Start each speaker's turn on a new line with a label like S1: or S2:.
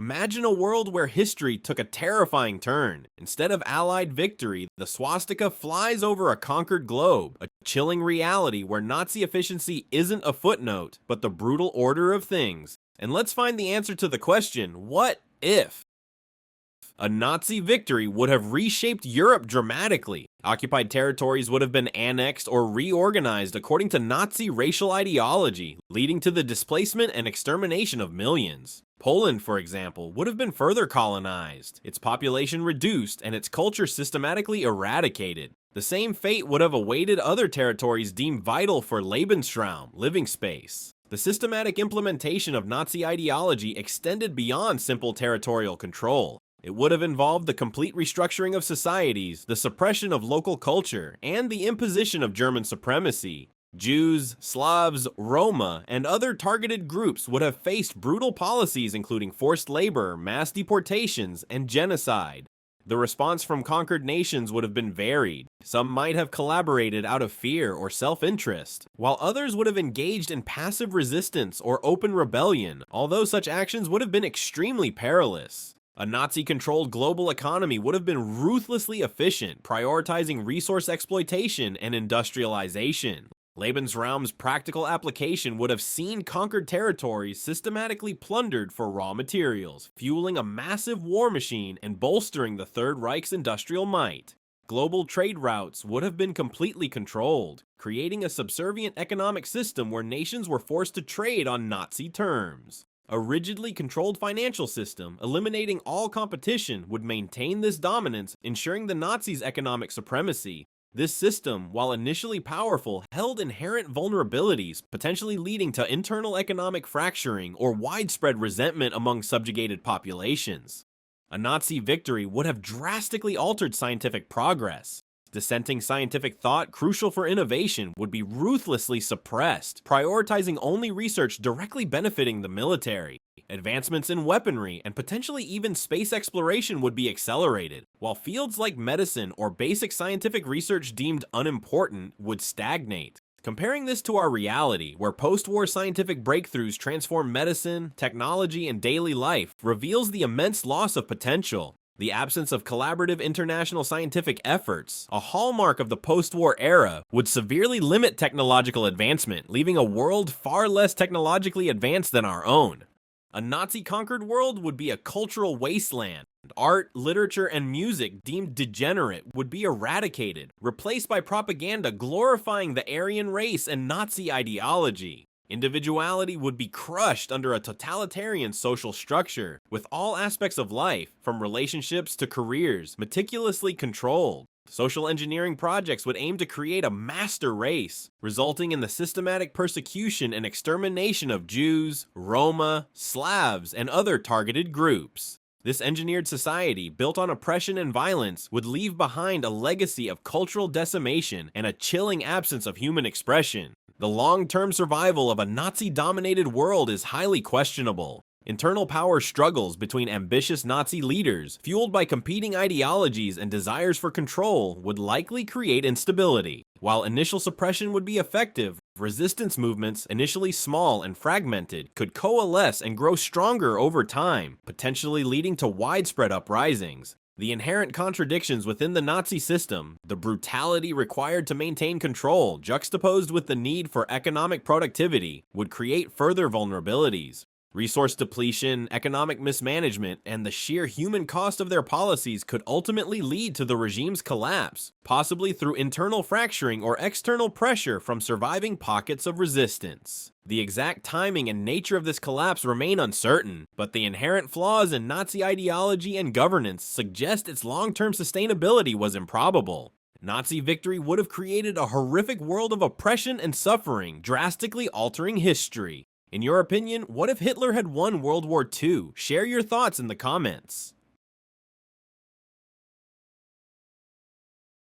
S1: Imagine a world where history took a terrifying turn. Instead of Allied victory, the swastika flies over a conquered globe, a chilling reality where Nazi efficiency isn't a footnote, but the brutal order of things. And let's find the answer to the question, what if? A Nazi victory would have reshaped Europe dramatically. Occupied territories would have been annexed or reorganized according to Nazi racial ideology, leading to the displacement and extermination of millions. Poland, for example, would have been further colonized, its population reduced, and its culture systematically eradicated. The same fate would have awaited other territories deemed vital for Lebensraum, living space. The systematic implementation of Nazi ideology extended beyond simple territorial control. It would have involved the complete restructuring of societies, the suppression of local culture, and the imposition of German supremacy. Jews, Slavs, Roma, and other targeted groups would have faced brutal policies including forced labor, mass deportations, and genocide. The response from conquered nations would have been varied. Some might have collaborated out of fear or self-interest, while others would have engaged in passive resistance or open rebellion, although such actions would have been extremely perilous. A Nazi-controlled global economy would have been ruthlessly efficient, prioritizing resource exploitation and industrialization. Lebensraum's practical application would have seen conquered territories systematically plundered for raw materials, fueling a massive war machine and bolstering the Third Reich's industrial might. Global trade routes would have been completely controlled, creating a subservient economic system where nations were forced to trade on Nazi terms. A rigidly controlled financial system, eliminating all competition, would maintain this dominance, ensuring the Nazis' economic supremacy. This system, while initially powerful, held inherent vulnerabilities, potentially leading to internal economic fracturing or widespread resentment among subjugated populations. A Nazi victory would have drastically altered scientific progress. Dissenting scientific thought, crucial for innovation, would be ruthlessly suppressed, prioritizing only research directly benefiting the military. Advancements in weaponry and potentially even space exploration would be accelerated, while fields like medicine or basic scientific research deemed unimportant would stagnate. Comparing this to our reality, where post-war scientific breakthroughs transform medicine, technology, and daily life, reveals the immense loss of potential. The absence of collaborative international scientific efforts, a hallmark of the post-war era, would severely limit technological advancement, leaving a world far less technologically advanced than our own. A Nazi-conquered world would be a cultural wasteland. Art, literature, and music deemed degenerate would be eradicated, replaced by propaganda glorifying the Aryan race and Nazi ideology. Individuality would be crushed under a totalitarian social structure, with all aspects of life, from relationships to careers, meticulously controlled. Social engineering projects would aim to create a master race, resulting in the systematic persecution and extermination of Jews, Roma, Slavs, and other targeted groups. This engineered society, built on oppression and violence, would leave behind a legacy of cultural decimation and a chilling absence of human expression. The long-term survival of a Nazi-dominated world is highly questionable. Internal power struggles between ambitious Nazi leaders, fueled by competing ideologies and desires for control, would likely create instability. While initial suppression would be effective, resistance movements, initially small and fragmented, could coalesce and grow stronger over time, potentially leading to widespread uprisings. The inherent contradictions within the Nazi system, the brutality required to maintain control, juxtaposed with the need for economic productivity, would create further vulnerabilities. Resource depletion, economic mismanagement, and the sheer human cost of their policies could ultimately lead to the regime's collapse, possibly through internal fracturing or external pressure from surviving pockets of resistance. The exact timing and nature of this collapse remain uncertain, but the inherent flaws in Nazi ideology and governance suggest its long-term sustainability was improbable. Nazi victory would have created a horrific world of oppression and suffering, drastically altering history. In your opinion, what if Hitler had won World War II? Share your thoughts in the comments.